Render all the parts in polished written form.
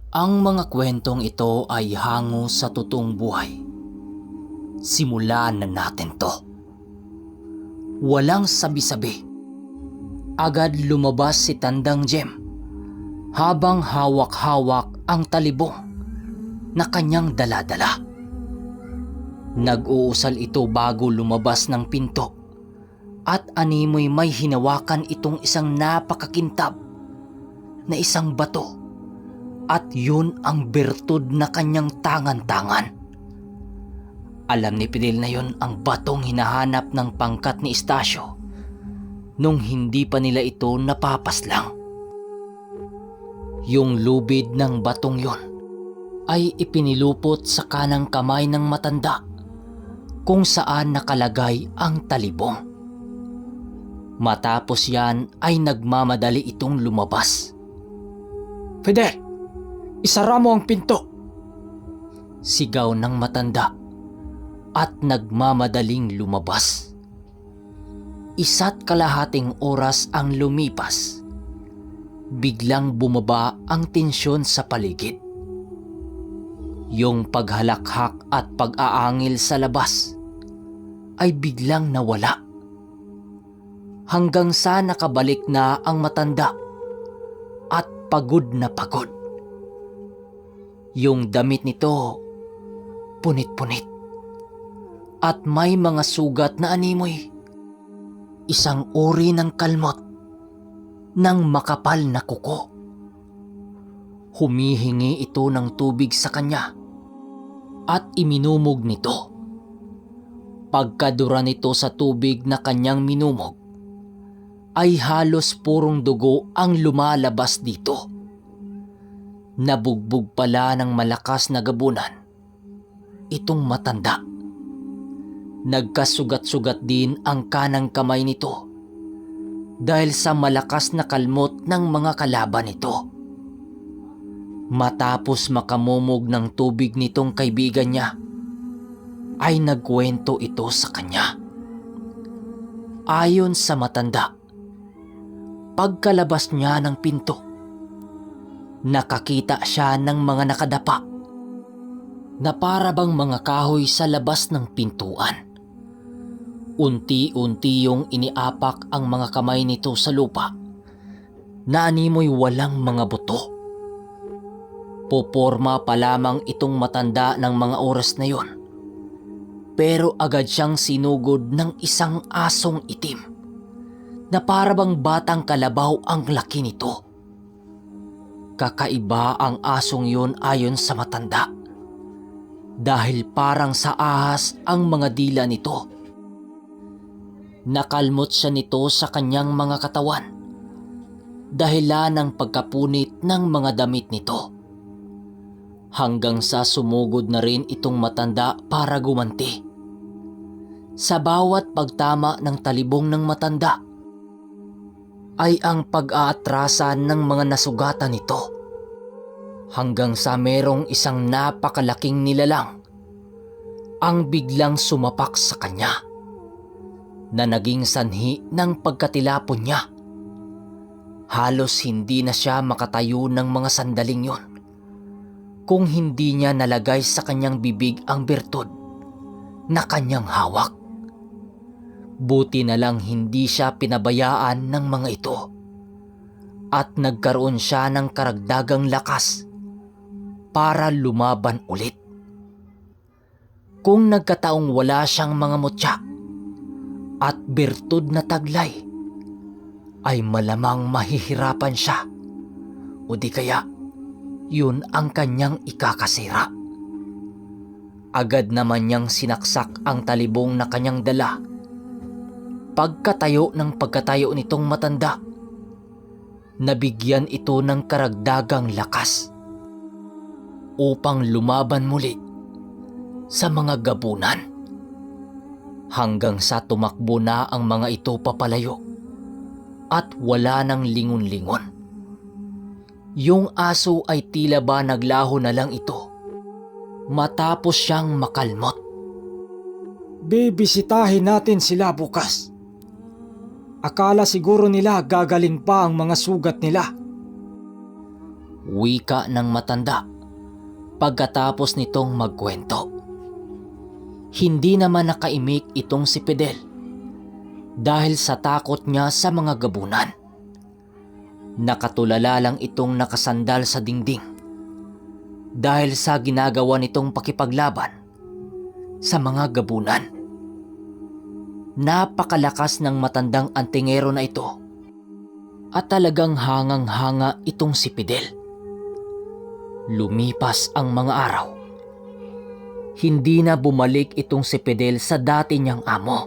Ang mga kwentong ito ay hango sa totoong buhay. Simulan na natin to. Walang sabi-sabi. Agad lumabas si Tandang Jem habang hawak-hawak ang talibong na kanyang dala-dala. Nag-uusal ito bago lumabas ng pinto at animoy may hinawakan itong isang napakakintab na isang bato at yun ang bertud na kanyang tangan-tangan. Alam ni Fidel na yun ang batong hinahanap ng pangkat ni Estacio nung hindi pa nila ito napapaslang. Yung lubid ng batong yun ay ipinilupot sa kanang kamay ng matanda kung saan nakalagay ang talibong. Matapos yan ay nagmamadali itong lumabas. Fidel, isara mo ang pinto! Sigaw ng matanda at nagmamadaling lumabas. Isa't kalahating oras ang lumipas. Biglang bumaba ang tensyon sa paligid. Yung paghalakhak at pag-aangil sa labas ay biglang nawala. Hanggang sa nakabalik na ang matanda at pagod na pagod. Yung damit nito punit-punit at may mga sugat na animoy. Isang uri ng kalmot ng makapal na kuko. Humihingi ito ng tubig sa kanya at iminumog nito. Pagkadura nito sa tubig na kanyang minumog, ay halos purong dugo ang lumalabas dito. Nabugbog pala ng malakas na gabunan itong matanda. Nagkasugat-sugat din ang kanang kamay nito dahil sa malakas na kalmot ng mga kalaban nito. Matapos makamumog ng tubig nitong kaibigan niya, ay nagkwento ito sa kanya. Ayon sa matanda, pagkalabas niya ng pinto, nakakita siya ng mga nakadapa na para bang mga kahoy sa labas ng pintuan. Unti-unti yung iniapak ang mga kamay nito sa lupa na animoy walang mga buto. Poporma pa lamang itong matanda ng mga oras na yon, pero agad siyang sinugod ng isang asong itim na para bang batang kalabaw ang laki nito. Kakaiba ang asong yun ayon sa matanda dahil parang sa ahas ang mga dila nito. Nakalmot siya nito sa kanyang mga katawan dahilan ng pagkapunit ng mga damit nito. Hanggang sa sumugod na rin itong matanda para gumanti. Sa bawat pagtama ng talibong ng matanda ay ang pag-aatrasan ng mga nasugatan nito. Hanggang sa merong isang napakalaking nilalang ang biglang sumapak sa kanya na naging sanhi ng pagkatilapon niya. Halos hindi na siya makatayo ng mga sandaling yon kung hindi niya nalagay sa kanyang bibig ang bertud na kanyang hawak. Buti na lang hindi siya pinabayaan ng mga ito at nagkaroon siya ng karagdagang lakas para lumaban ulit. Kung nagkataong wala siyang mga mutya at bertud na taglay, ay malamang mahihirapan siya o di kaya yun ang kanyang ikakasira. Agad naman niyang sinaksak ang talibong na kanyang dala. Pagkatayo nitong matanda, nabigyan ito ng karagdagang lakas upang lumaban muli sa mga gabunan. Hanggang sa tumakbo na ang mga ito papalayo at wala nang lingon-lingon. Yung aso ay tila ba naglaho na lang ito matapos siyang makalmot. Bibisitahin natin sila bukas. Akala siguro nila gagaling pa ang mga sugat nila. Wika ng matanda pagkatapos nitong magkwento. Hindi naman nakaimik itong si Fidel dahil sa takot niya sa mga gabunan. Nakatulala lang itong nakasandal sa dingding dahil sa ginagawa nitong pakipaglaban sa mga gabunan. Napakalakas ng matandang antingero na ito at talagang hangang-hanga itong si Fidel. Lumipas ang mga araw. Hindi na bumalik itong si Fidel sa dati niyang amo.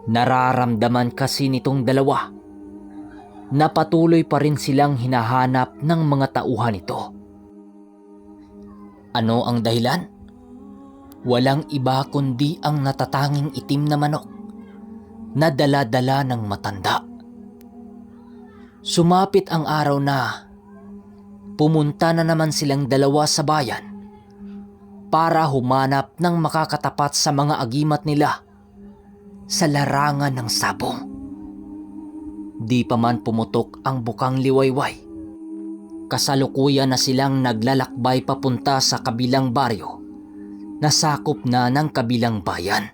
Nararamdaman kasi nitong dalawa na patuloy pa rin silang hinahanap ng mga tauhan nito. Ano ang dahilan? Walang iba kundi ang natatanging itim na manok na dala-dala ng matanda. Sumapit ang araw na pumunta na naman silang dalawa sa bayan para humanap ng makakatapat sa mga agimat nila sa larangan ng sabong. Di pa man pumutok ang bukang liwayway, kasalukuyan na silang naglalakbay papunta sa kabilang baryo na sakop na ng kabilang bayan.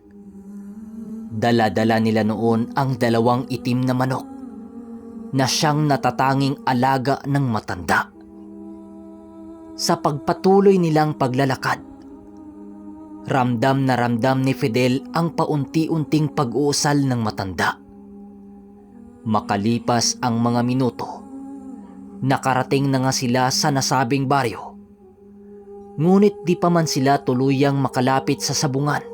Dala-dala nila noon ang dalawang itim na manok na siyang natatanging alaga ng matanda. Sa pagpatuloy nilang paglalakad, ramdam na ramdam ni Fidel ang paunti-unting pag-uusal ng matanda. Makalipas ang mga minuto, nakarating na nga sila sa nasabing baryo. Ngunit di pa man sila tuluyang makalapit sa sabungan.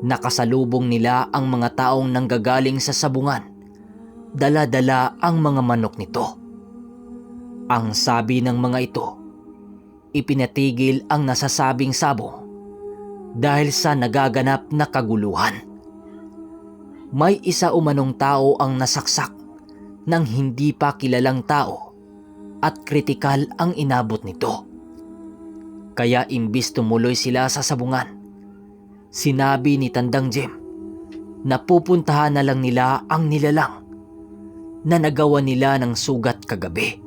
Nakasalubong nila ang mga taong nanggagaling sa sabungan. Dala-dala ang mga manok nito. Ang sabi ng mga ito, ipinatigil ang nasasabing sabong dahil sa nagaganap na kaguluhan. May isa umanong tao ang nasaksak ng hindi pa kilalang tao at kritikal ang inabot nito. Kaya imbis tumuloy sila sa sabungan, sinabi ni Tandang Jim na pupuntahan na lang nila ang nilalang na nagawa nila ng sugat kagabi.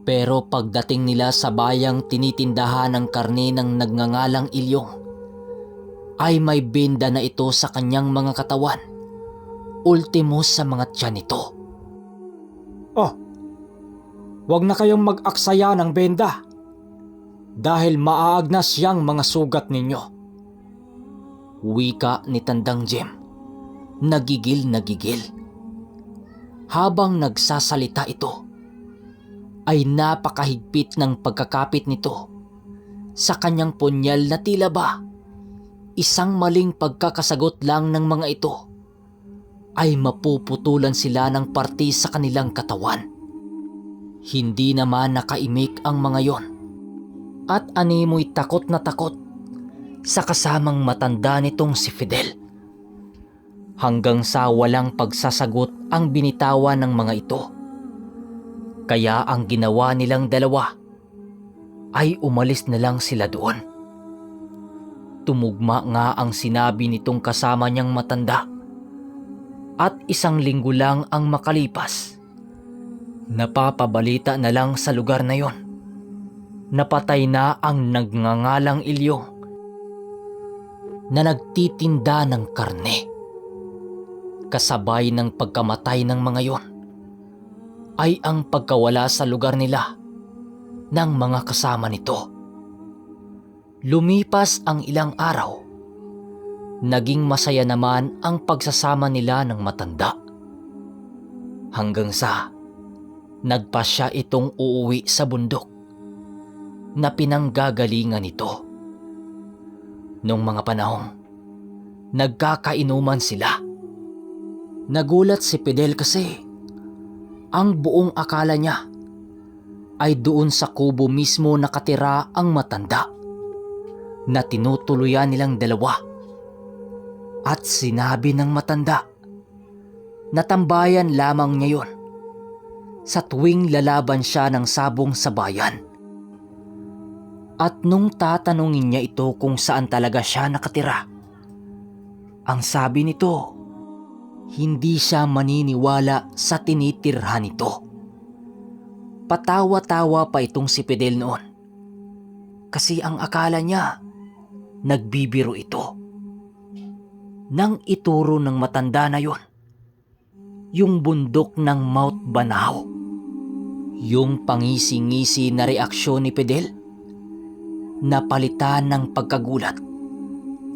Pero pagdating nila sa bayang tinitindahan ng karne ng nagngangalang Ilyong, ay may benda na ito sa kanyang mga katawan, ultimo sa mga tiyan nito. Oh, wag na kayong mag-aksaya ng benda dahil maaagnas yang mga sugat ninyo. Wika ni Tandang Jim, nagigil. Habang nagsasalita ito, ay napakahigpit ng pagkakapit nito sa kanyang punyal na tila ba isang maling pagkakasagot lang ng mga ito ay mapuputulan sila ng parte sa kanilang katawan. Hindi naman nakaimik ang mga yon at animoy takot na takot sa kasamang matanda nitong si Fidel. Hanggang sa walang pagsasagot ang binitawan ng mga ito. Kaya ang ginawa nilang dalawa ay umalis na lang sila doon. Tumugma nga ang sinabi nitong kasama niyang matanda at 1 linggo lang ang makalipas. Napapabalita na lang sa lugar na yon. Napatay na ang nagngangalang Ilyong na nagtitinda ng karne. Kasabay ng pagkamatay ng mga yon ay ang pagkawala sa lugar nila ng mga kasama nito. Lumipas ang ilang araw, naging masaya naman ang pagsasama nila ng matanda. Hanggang sa nagpasya itong uuwi sa bundok na pinanggagalingan nito. Noong mga panahong nagkakainuman sila, nagulat si Fidel kasi ang buong akala niya ay doon sa kubo mismo nakatira ang matanda na tinutuluyan nilang dalawa. At sinabi ng matanda na tambayan lamang niya yon sa tuwing lalaban siya ng sabong sa bayan. At nung tatanungin niya ito kung saan talaga siya nakatira, ang sabi nito, hindi siya maniniwala sa tinitirhan nito. Patawa-tawa pa itong si Fidel noon. Kasi ang akala niya, nagbibiro ito. Nang ituro ng matanda na yon, yung bundok ng Mount Banahaw. Yung pangisi-ngisi na reaksyon ni Fidel, napalitan ng pagkagulat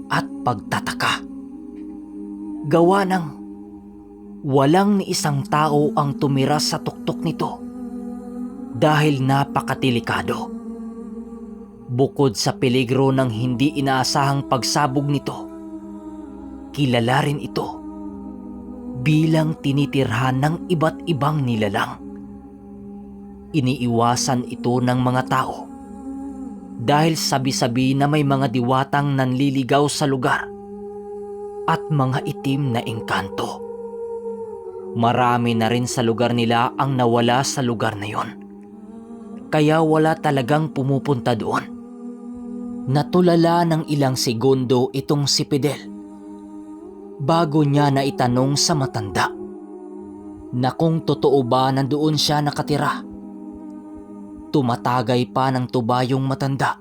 at pagtataka. Gawa ng walang ni isang tao ang tumira sa tuktok nito dahil napakatilikado. Bukod sa peligro ng hindi inaasahang pagsabog nito, kilala rin ito bilang tinitirhan ng iba't ibang nilalang. Iniiwasan ito ng mga tao dahil sabi-sabi na may mga diwatang nanliligaw sa lugar at mga itim na engkanto. Marami na rin sa lugar nila ang nawala sa lugar na yon, kaya wala talagang pumupunta doon. Natulala ng ilang segundo itong si Fidel bago niya na itanong sa matanda na kung totoo ba nandoon siya nakatira. Tumatagay pa ng tuba yung matanda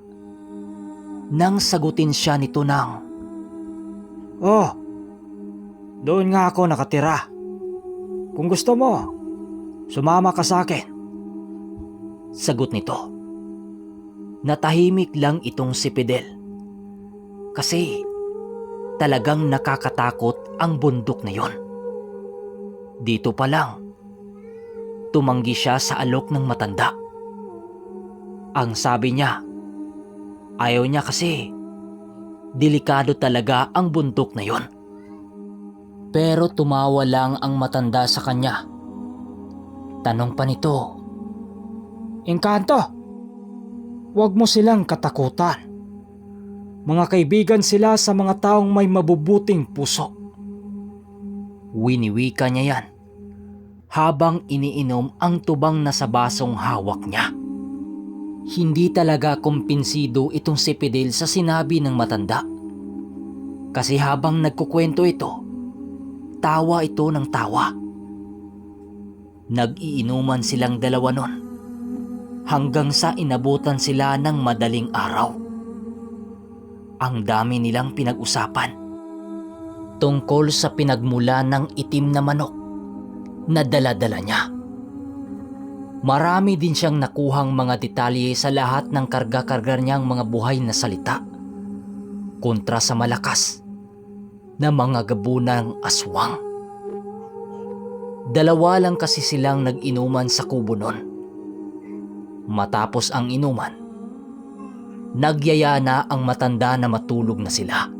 nang sagutin siya nito ng, "Oh, doon nga ako nakatira. Kung gusto mo, sumama ka sa akin." Sagot nito. Natahimik lang itong si Fidel kasi talagang nakakatakot ang bundok na yon. Dito pa lang, tumanggi siya sa alok ng matanda. Ang sabi niya, ayaw niya kasi delikado talaga ang bundok na yon. Pero tumawa lang ang matanda sa kanya. Tanong pa nito, "Engkanto, huwag mo silang katakutan. Mga kaibigan sila sa mga taong may mabubuting puso." Winiwika niya yan habang iniinom ang tubang na sa basong hawak niya. Hindi talaga kumpinsido itong si Fidel sa sinabi ng matanda. Kasi habang nagkukwento ito, tawa ito ng tawa. Nag-iinuman silang dalawa nun hanggang sa inabutan sila ng madaling araw. Ang dami nilang pinag-usapan tungkol sa pinagmula ng itim na manok na dala-dala niya. Marami din siyang nakuhang mga detalye sa lahat ng karga-karga niyang mga buhay na salita kontra sa malakas na mga gabunang aswang. Dalawa lang kasi silang nag-inuman sa kubo nun. Matapos ang inuman, nagyaya na ang matanda na matulog na sila.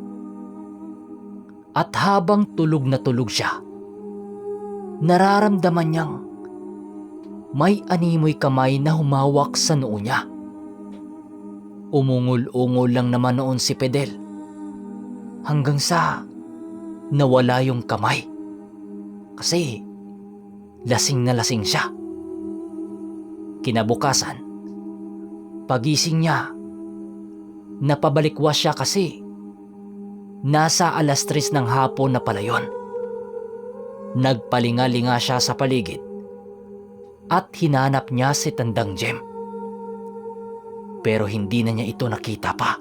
At habang tulog na tulog siya, nararamdaman niyang may animoy kamay na humawak sa noo niya. Umungol-ungol lang naman noon si Fidel hanggang sa nawala yung kamay kasi lasing na lasing siya. Kinabukasan, pagising niya, napabalikwas siya kasi nasa 3:00 ng hapon na pala yun. Nagpalinga-linga siya sa paligid at hinanap niya si Tandang Jem. Pero hindi na niya ito nakita pa.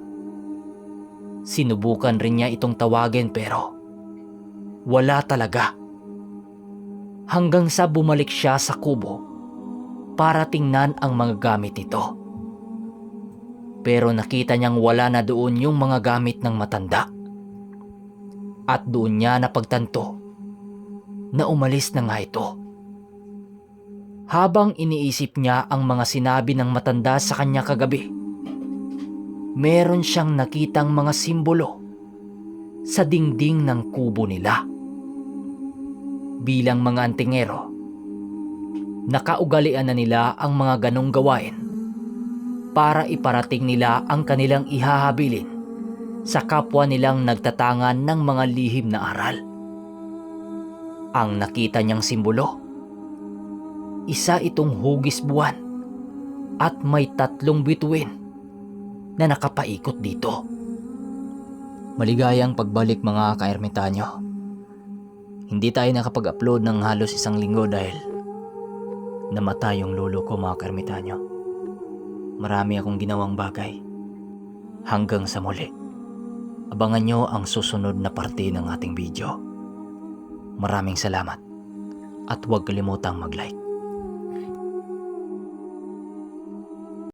Sinubukan rin niya itong tawagin pero wala talaga. Hanggang sa bumalik siya sa kubo para tingnan ang mga gamit nito. Pero nakita niyang wala na doon yung mga gamit ng matanda. At doon niya napagtanto na umalis na nga ito. Habang iniisip niya ang mga sinabi ng matanda sa kanya kagabi, meron siyang nakitang mga simbolo sa dingding ng kubo nila. Bilang mga antingero, nakaugalian na nila ang mga ganong gawain para iparating nila ang kanilang ihahabilin sa kapwa nilang nagtatangan ng mga lihim na aral. Ang nakita niyang simbolo, isa itong hugis buwan at may 3 bituin na nakapaikot dito. Maligayang pagbalik mga ka-ermitanyo. Hindi tayo nakapag-upload ng halos 1 linggo dahil Namatay yung lolo ko, mga kaermitanyo. Marami akong ginawang bagay. Hanggang sa muli. Abangan nyo ang susunod na parte ng ating video. Maraming salamat. At huwag kalimutang mag-like.